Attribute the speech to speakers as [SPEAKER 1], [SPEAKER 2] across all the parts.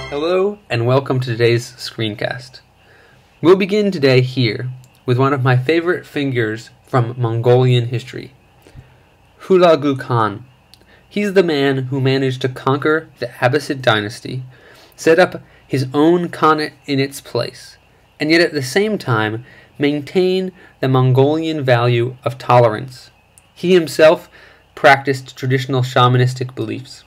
[SPEAKER 1] Hello and welcome to today's screencast. We'll begin today here with one of my favorite figures from Mongolian history, Hulagu Khan. He's the man who managed to conquer the Abbasid dynasty, set up his own khanate in its place, and yet at the same time maintain the Mongolian value of tolerance. He himself practiced traditional shamanistic beliefs.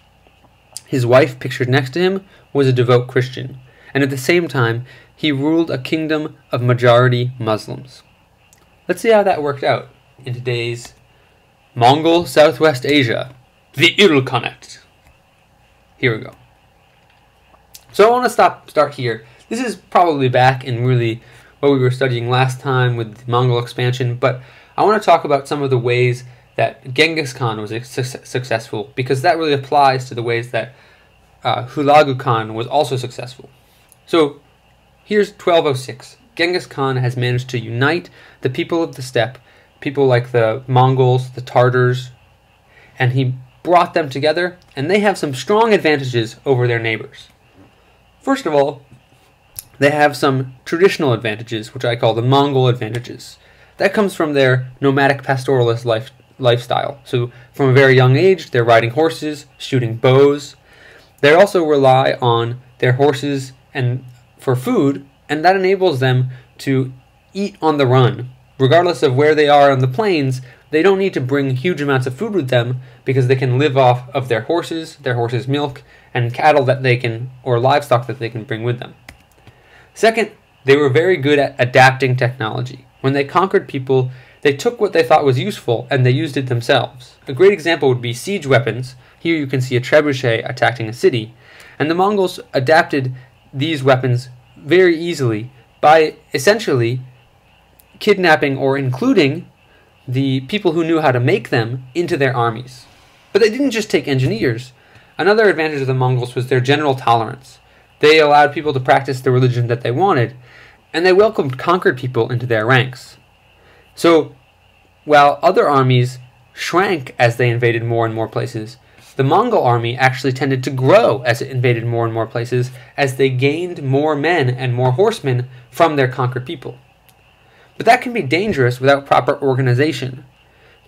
[SPEAKER 1] His wife, pictured next to him, was a devout Christian, and at the same time, he ruled a kingdom of majority Muslims. Let's see how that worked out in today's Mongol Southwest Asia, the Ilkhanate. Here we go. So I want to start here. This is probably back in really what we were studying last time with the Mongol expansion, but I want to talk about some of the ways that Genghis Khan was successful, because that really applies to the ways that Hulagu Khan was also successful. So here's 1206. Genghis Khan has managed to unite the people of the steppe, people like the Mongols, the Tartars, and he brought them together, and they have some strong advantages over their neighbors. First of all, they have some traditional advantages, which I call the Mongol advantages. That comes from their nomadic pastoralist lifestyle. So from a very young age, they're riding horses, shooting bows. They also rely on their horses and for food, and that enables them to eat on the run. Regardless of where they are on the plains, they don't need to bring huge amounts of food with them because they can live off of their horses' milk, and cattle that they can, or livestock that they can bring with them. Second, they were very good at adapting technology. When they conquered people, they took what they thought was useful and they used it themselves. A great example would be siege weapons. Here you can see a trebuchet attacking a city. And the Mongols adapted these weapons very easily by essentially kidnapping or including the people who knew how to make them into their armies. But they didn't just take engineers. Another advantage of the Mongols was their general tolerance. They allowed people to practice the religion that they wanted, and they welcomed conquered people into their ranks. So, while other armies shrank as they invaded more and more places, the Mongol army actually tended to grow as it invaded more and more places as they gained more men and more horsemen from their conquered people. But that can be dangerous without proper organization.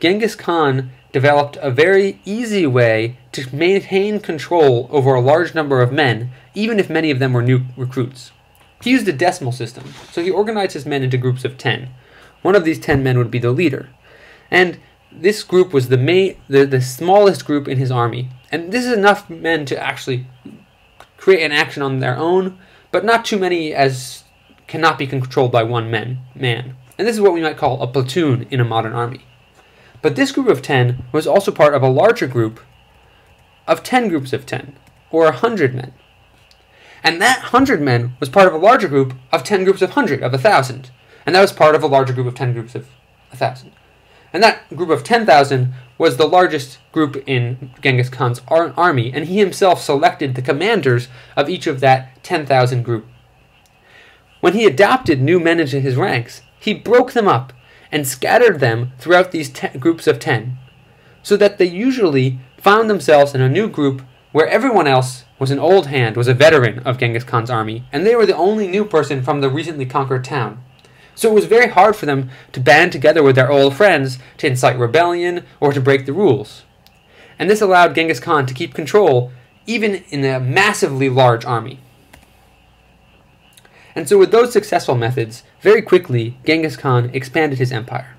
[SPEAKER 1] Genghis Khan developed a very easy way to maintain control over a large number of men, even if many of them were new recruits. He used a decimal system, so he organized his men into groups of 10. One of these 10 men would be the leader. And this group was the smallest group in his army. And this is enough men to actually create an action on their own, but not too many as cannot be controlled by one man. And this is what we might call a platoon in a modern army. But this group of 10 was also part of a larger group of 10 groups of 10, or 100 men. And that 100 men was part of a larger group of 10 groups of 100, of 1,000. And that was part of a larger group of 10 groups of 1,000. And that group of 10,000 was the largest group in Genghis Khan's army, and he himself selected the commanders of each of that 10,000 group. When he adopted new men into his ranks, he broke them up and scattered them throughout these groups of 10, so that they usually found themselves in a new group where everyone else was an old hand, was a veteran of Genghis Khan's army, and they were the only new person from the recently conquered town. So it was very hard for them to band together with their old friends to incite rebellion or to break the rules. And this allowed Genghis Khan to keep control even in a massively large army. And so with those successful methods, very quickly Genghis Khan expanded his empire.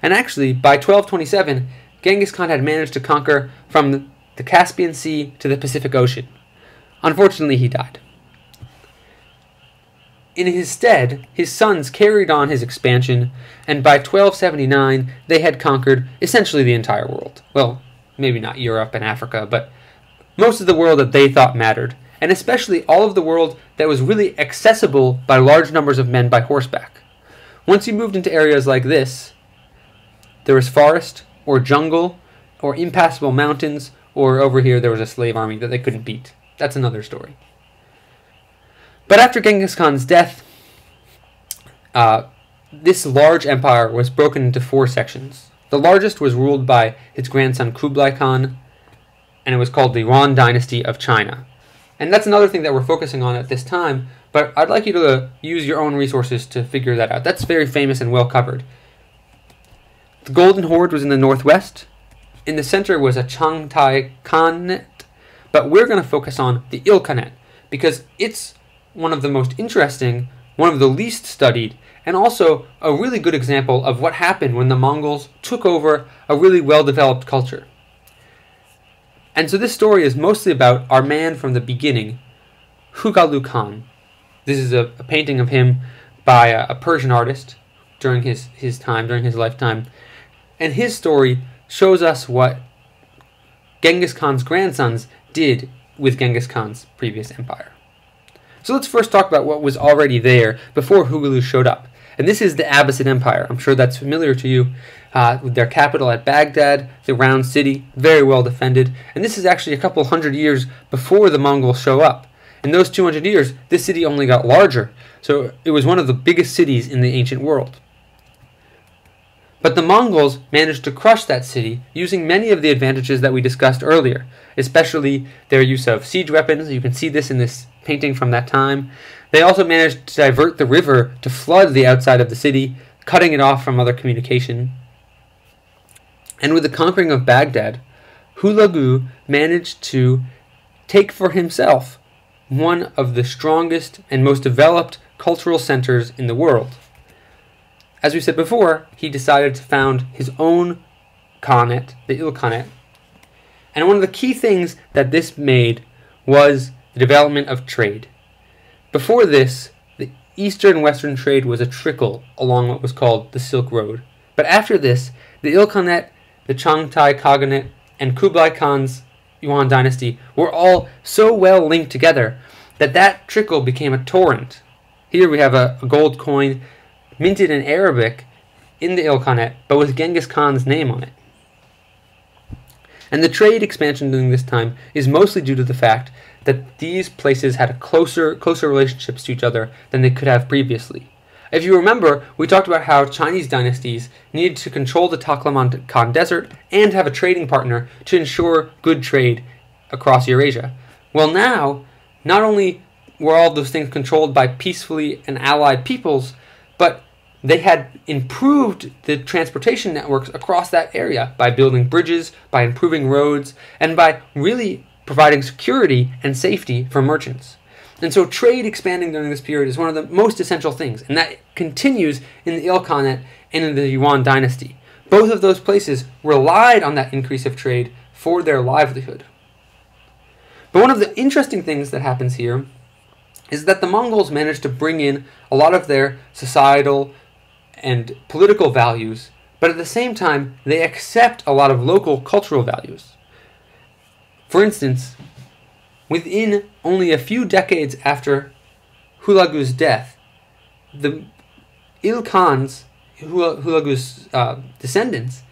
[SPEAKER 1] And actually, by 1227, Genghis Khan had managed to conquer from the Caspian Sea to the Pacific Ocean. Unfortunately, he died. In his stead, his sons carried on his expansion, and by 1279, they had conquered essentially the entire world. Well, maybe not Europe and Africa, but most of the world that they thought mattered, and especially all of the world that was really accessible by large numbers of men by horseback. Once you moved into areas like this, there was forest, or jungle, or impassable mountains, or over here there was a slave army that they couldn't beat. That's another story. But after Genghis Khan's death, this large empire was broken into 4 sections. The largest was ruled by his grandson Kublai Khan, and it was called the Yuan dynasty of China. And that's another thing that we're focusing on at this time, but I'd like you to use your own resources to figure that out. That's very famous and well covered. The Golden Horde was in the northwest. In the center was a Changtai Khanate, but we're going to focus on the Ilkhanate because it's one of the most interesting, one of the least studied, and also a really good example of what happened when the Mongols took over a really well-developed culture. And so this story is mostly about our man from the beginning, Hulagu Khan. This is a painting of him by a Persian artist during his lifetime. And his story shows us what Genghis Khan's grandsons did with Genghis Khan's previous empire. So let's first talk about what was already there before Hulagu showed up. And this is the Abbasid Empire. I'm sure that's familiar to you, with their capital at Baghdad, the round city, very well defended. And this is actually a couple hundred years before the Mongols show up. In those 200 years, this city only got larger. So it was one of the biggest cities in the ancient world. But the Mongols managed to crush that city using many of the advantages that we discussed earlier, especially their use of siege weapons. You can see this in this painting from that time. They also managed to divert the river to flood the outside of the city, cutting it off from other communication. And with the conquering of Baghdad, Hulagu managed to take for himself one of the strongest and most developed cultural centers in the world. As we said before, he decided to found his own Khanate, the Ilkhanate. And one of the key things that this made was the development of trade. Before this, the eastern-western trade was a trickle along what was called the Silk Road. But after this, the Ilkhanate, the Changtai Khaganate, and Kublai Khan's Yuan dynasty were all so well linked together that that trickle became a torrent. Here we have a gold coin minted in Arabic in the Ilkhanate, but with Genghis Khan's name on it. And the trade expansion during this time is mostly due to the fact that these places had closer relationships to each other than they could have previously. If you remember, we talked about how Chinese dynasties needed to control the Taklamakan Desert and have a trading partner to ensure good trade across Eurasia. Well, now, not only were all those things controlled by peacefully and allied peoples, but they had improved the transportation networks across that area by building bridges, by improving roads, and by really providing security and safety for merchants. And so trade expanding during this period is one of the most essential things, and that continues in the Ilkhanate and in the Yuan dynasty. Both of those places relied on that increase of trade for their livelihood. But one of the interesting things that happens here is that the Mongols managed to bring in a lot of their societal and political values, but at the same time, they accept a lot of local cultural values. For instance, within only a few decades after Hulagu's death, the Ilkhans, Hulagu's descendants,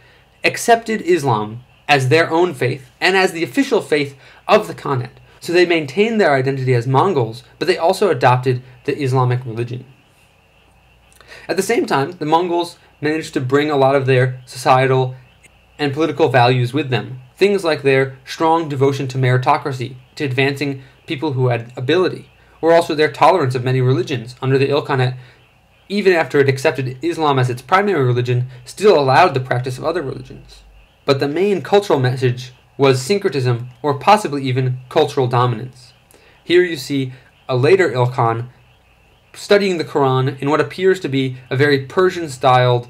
[SPEAKER 1] accepted Islam as their own faith and as the official faith of the Khanate. So they maintained their identity as Mongols, but they also adopted the Islamic religion. At the same time, the Mongols managed to bring a lot of their societal and political values with them. Things like their strong devotion to meritocracy, to advancing people who had ability, or also their tolerance of many religions. Under the Ilkhanate, even after it accepted Islam as its primary religion, still allowed the practice of other religions. But the main cultural message was syncretism, or possibly even cultural dominance. Here you see a later Ilkhan studying the Quran in what appears to be a very Persian-styled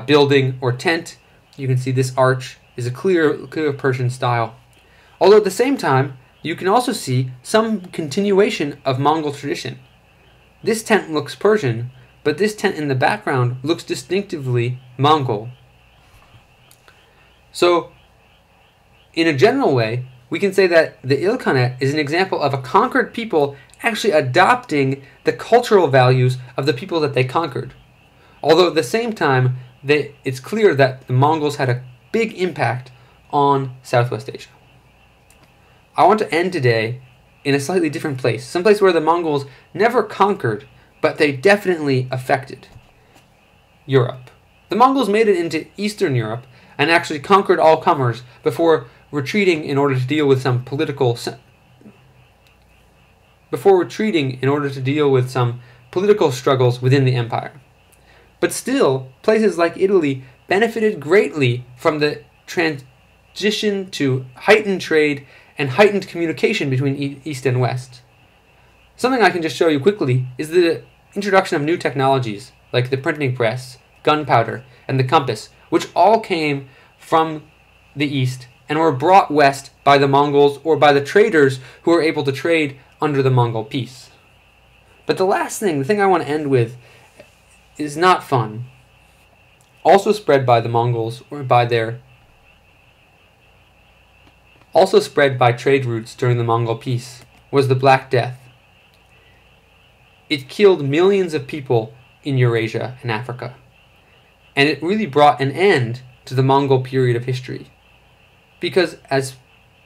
[SPEAKER 1] building or tent. You can see this arch is a clear Persian style. Although at the same time, you can also see some continuation of Mongol tradition. This tent looks Persian, but this tent in the background looks distinctively Mongol. So, in a general way, we can say that the Ilkhanate is an example of a conquered people actually adopting the cultural values of the people that they conquered. Although at the same time, it's clear that the Mongols had a big impact on Southwest Asia. I want to end today in a slightly different place, someplace where the Mongols never conquered, but they definitely affected Europe. The Mongols made it into Eastern Europe and actually conquered all comers before retreating in order to deal with some political before retreating in order to deal with some political struggles within the empire. But still, places like Italy benefited greatly from the transition to heightened trade and heightened communication between East and West. Something I can just show you quickly is the introduction of new technologies like the printing press, gunpowder, and the compass, which all came from the East and were brought west by the Mongols or by the traders who were able to trade under the Mongol peace. But the last thing, the thing I want to end with, is not fun. Also spread by the Mongols or by trade routes during the Mongol peace was the Black Death. It killed millions of people in Eurasia and Africa, and it really brought an end to the Mongol period of history. Because as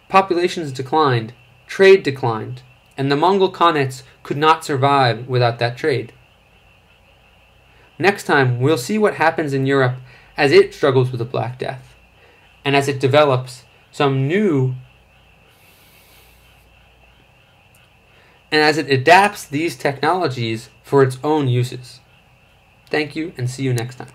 [SPEAKER 1] populations declined, trade declined, and the Mongol Khanates could not survive without that trade. Next time, we'll see what happens in Europe as it struggles with the Black Death, and as it develops some new, and as it adapts these technologies for its own uses. Thank you, and see you next time.